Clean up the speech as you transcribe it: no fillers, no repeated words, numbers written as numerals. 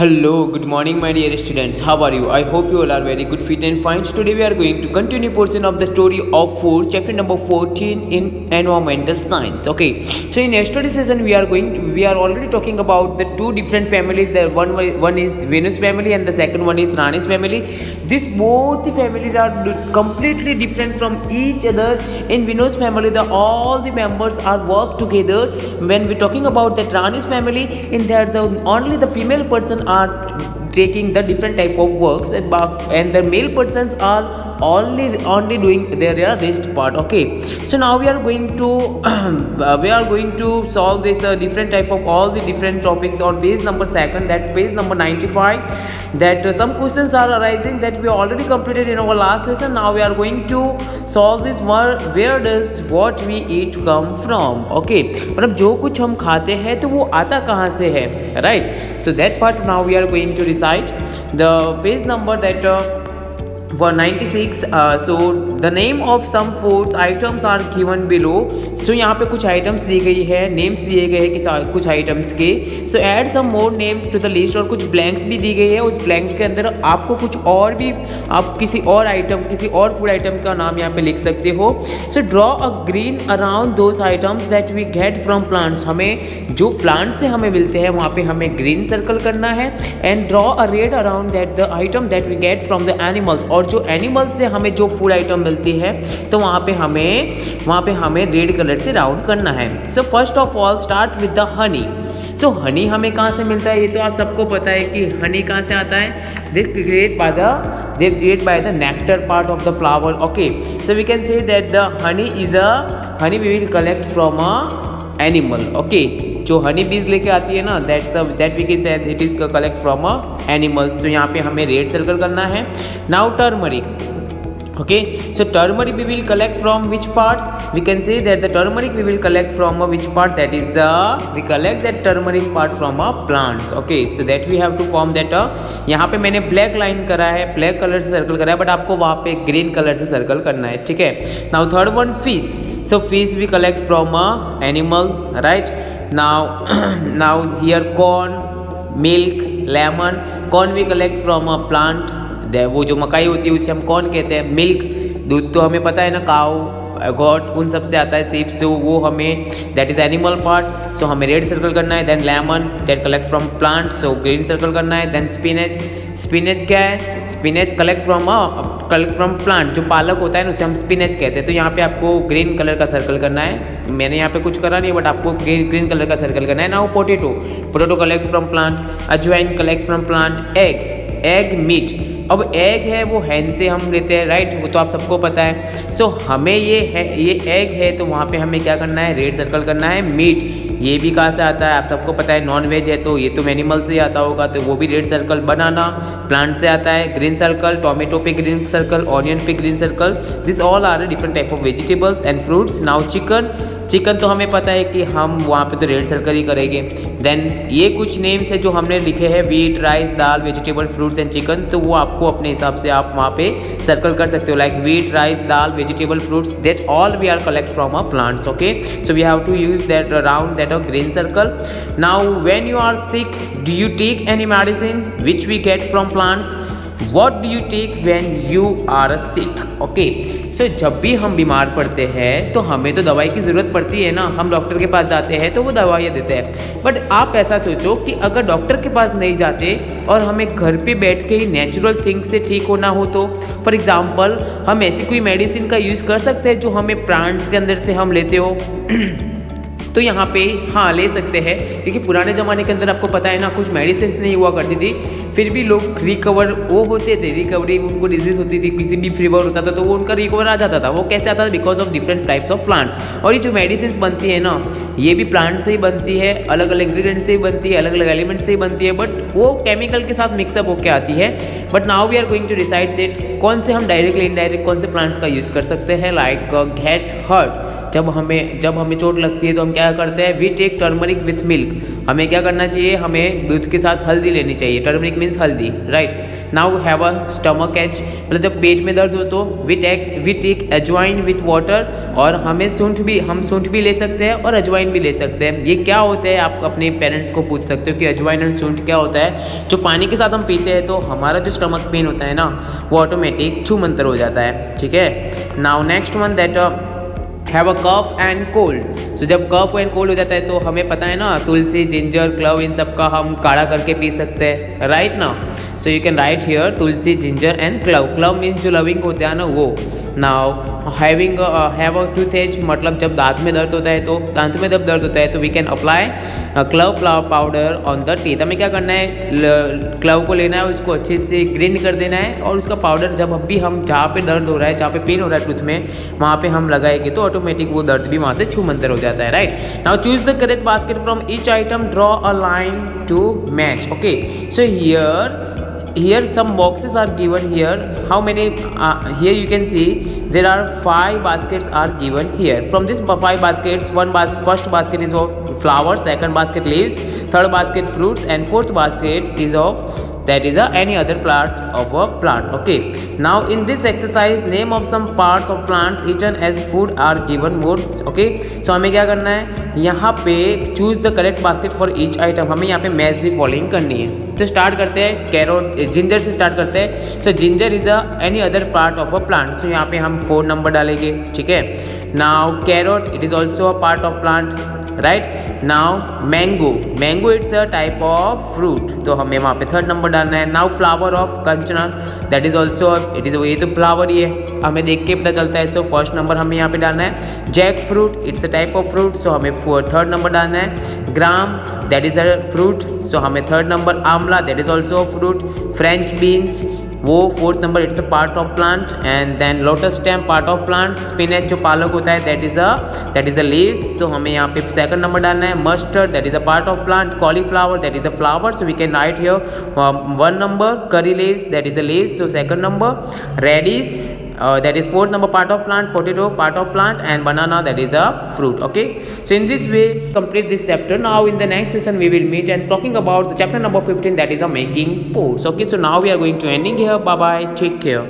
Hello, good morning, my dear students. How are you? I hope you all are very good, fit and fine. So today we are going to continue portion of the story of 4, chapter number 14 in environmental science. Okay. So in yesterday's session we are already talking about the two different families. The one is Venus family and the second one is Rani's family. These both the families are completely different from each other. In Venus family, all the members are work together. When we talking about the Rani's family, in there only the female person are taking the different type of works, and the male persons are only doing their rest part. Okay, so now we are going to solve this different type of all the different topics on page number second, that page number 95, that some questions are arising that we already completed in our last session. Now we are going to solve this where does what we eat come from. Okay, मतलब जो कुछ हम खाते हैं तो वो आता कहाँ से है, right? So that part now we are going to recite the page number that for 96. So the name of some foods items are given below. So यहाँ पे कुछ आइटम्स दी गई है, नेम्स दिए गए हैं कुछ आइटम्स के. So add some more name to the list, और कुछ ब्लैंक्स भी दी गई है. उस ब्लैंक्स के अंदर आपको कुछ और भी, आप किसी और फूड आइटम का नाम यहाँ पे लिख सकते हो. So draw a green around those items that we get from plants. हमें जो प्लांट से हमें मिलते हैं वहाँ पे हमें ग्रीन सर्कल करना है. And draw a red around that the item that we get from the animals. और जो एनिमल्स से हमें जो फूड आइटम मिलती है तो वहाँ पे हमें रेड कलर से राउंड करना है. So first of all start with the honey. So honey हमें कहाँ से मिलता है, ये तो आप सबको पता है कि हनी कहाँ से आता है. they create by the nectar part of the flower. Okay, so we can say that the honey we will collect from a animal. Okay, जो हनी बीज लेके आती है ना, that we can say it is collect from a animals. तो यहाँ पे हमें रेड सर्कल करना है. Now turmeric. Okay, so turmeric we will collect from which part? We can say that the turmeric we will collect from which part? That is we collect that turmeric part from plants. Okay, so that we have to form that. यहाँ पे मैंने black line करा है, black colour से circle करा है, but आपको वहाँ पे ग्रीन कलर से सर्कल करना है. ठीक है. Now third one fish. So fish we collect from animal, right? Now here corn, milk, lemon. Corn we collect from a plant. वो जो मकाई होती है उसे हम कौन कहते हैं. मिल्क, दूध तो हमें पता है ना, काऊ, गॉट, उन सब से आता है, सीप से, वो हमें that is animal part. So हमें रेड सर्कल करना है. Then lemon that collect from plant, so green circle करना है. देन स्पिनच क्या है, स्पिनच कलेक्ट फ्रॉम प्लांट. जो पालक होता है ना उसे हम स्पिनच कहते हैं. तो यहाँ पे आपको ग्रीन कलर का सर्कल करना है. मैंने यहाँ पे कुछ करा नहीं, बट आपको ग्रीन कलर का सर्कल करना है. Now potato collect from plant. Ajwain collect from plant. Egg meat. अब एग है वो हैन से हम लेते हैं, राइट? वो तो आप सबको पता है. सो हमें ये एग है तो वहाँ पे हमें क्या करना है, रेड सर्कल करना है. मीट ये भी कहाँ से आता है, आप सबको पता है, नॉन वेज है तो ये तो एनिमल से ही आता होगा, तो वो भी रेड सर्कल. बनाना प्लांट से आता है, ग्रीन सर्कल. टोमेटो पे ग्रीन सर्कल, ऑनियन पे green circle. This all are different type of vegetables and fruits. Now chicken तो हमें पता है कि हम वहाँ पे तो रेड सर्कल ही करेंगे. देन ये कुछ नेम्स है जो हमने लिखे हैं, wheat, rice, dal, vegetable, fruits and chicken. तो वो आपको अपने हिसाब से आप वहाँ पे सर्कल कर सकते हो, like wheat, rice, dal, vegetable, fruits, that all we are collect from a plants. Okay, so we have to use that around that a green circle. Now when you are sick, do you take any medicine which we get from plants? What do you take when you are sick? Okay, so जब भी हम बीमार पड़ते हैं तो हमें तो दवाई की ज़रूरत पड़ती है ना. हम डॉक्टर के पास जाते हैं तो वो दवाइयाँ देते हैं. बट आप ऐसा सोचो कि अगर डॉक्टर के पास नहीं जाते और हमें घर पे बैठ के ही नेचुरल थिंग से ठीक होना हो तो, फॉर एग्जाम्पल, हम ऐसी कोई मेडिसिन का यूज़ कर सकते हैं जो हमें प्लांट्स के अंदर से हम लेते हो. तो यहाँ पे हाँ ले सकते हैं, क्योंकि पुराने ज़माने के अंदर आपको पता है ना, कुछ मेडिसिन नहीं हुआ करती थी, फिर भी लोग रिकवर वो होते थे. रिकवरी, उनको डिजीज़ होती थी, किसी भी फीवर होता था तो वो उनका रिकवर आ जाता था. वो कैसे आता था? Because of different types of plants. और ये जो मेडिसिन बनती है ना, ये भी प्लांट से ही बनती है, अलग अलग इंग्रीडियंट से ही बनती है, अलग अलग एलिमेंट से ही बनती है, बट वो केमिकल के साथ मिक्सअप होकर आती है. But now we are going to decide that कौन से हम डायरेक्टली इनडायरेक्ट कौन से प्लांट्स का यूज़ कर सकते हैं. Like get hurt. जब हमें चोट लगती है तो हम क्या करते हैं, we take turmeric with milk. हमें क्या करना चाहिए, हमें दूध के साथ हल्दी लेनी चाहिए। टर्मरिक मीन्स हल्दी, right. Now have a stomach H, मतलब जब पेट में दर्द हो तो वी टेक अजवाइन विथ वाटर, और हम सूंठ भी ले सकते हैं और अजवाइन भी ले सकते हैं। ये क्या होता है, आप अपने पेरेंट्स को पूछ सकते हो कि अजवाइन और सूंठ क्या होता है। जो पानी के साथ हम पीते हैं तो हमारा जो स्टमक पेन होता है ना, वो ऑटोमेटिक छूमंतर हो जाता है, ठीक है। Now next one that have a cough and cold. So जब कफ एंड कोल्ड हो जाता है तो हमें पता है ना, तुलसी, जिंजर, क्लव, इन सब का हम काढ़ा करके पी सकते हैं, राइट ना। So you can write here Tulsi, ginger and club. Club means जो लविंग होता है ना वो। Now have a tooth H, मतलब जब दांत में दर्द होता है तो दांतों में जब दर्द होता है तो we can apply clove powder on the teeth. हमें क्या करना है, क्लव को लेना है, उसको अच्छे से ग्राइंड कर देना है, और उसका पाउडर जब भी हम जहाँ पे दर्द हो रहा है, जहाँ पे पेन हो रहा है टूथ में, वहाँ पे हम लगाएंगे तो ऑटोमेटिक वो दर्द भी वहाँ से छूमंतर हो जाता है, right. Now choose the correct basket from each item, draw a line to match. Okay, so here some boxes are given here. How many here you can see there are 5 baskets are given here. From this 5 baskets, first basket is of flowers, second basket leaves, third basket fruits, and fourth basket is of that is any other parts of a plant. Okay, now in this exercise name of some parts of plants eaten as food are given more. Okay, so हमें क्या करना है, यहाँ पे choose the correct basket for each item. हमें यहाँ पे match the following करनी है। तो स्टार्ट करते हैं कैरोट, जिंजर से स्टार्ट करते हैं। So ginger is any other part of a plant, so यहाँ पे हम 4 नंबर डालेंगे, ठीक है। Now carrot, it is also a part of plant, right. Now mango it's a type of fruit, तो हमें वहाँ पे 3rd नंबर डालना है। Now flower of kanchana, that is also it is, ये तो फ्लावर ही है, हमें देख के पता चलता है, सो 1st नंबर हमें यहाँ पे डालना है। Jackfruit, it's a type of fruit, so हमें 3rd नंबर डालना है। Gram, that is a fruit, so हमें 3rd number. Amla, that is also a fruit. French beans, वो 4th number, it's a part of plant. And then lotus stem, part of plant. Spinach, जो पालक होता है, that is a leaves, तो हमें यहाँ पे 2nd नंबर डालना है। Mustard, that is a part of plant. Cauliflower, that is a flower, so we can write here 1 number. Curry leaves, that is a leaves, so 2nd number। Radish, that is 4th number, part of plant. Potato, part of plant. And banana, that is a fruit. Okay, so in this way complete this chapter. Now in the next session we will meet and talking about the chapter number 15, that is a making pots. Okay, so now we are going to ending here. Bye bye, take care.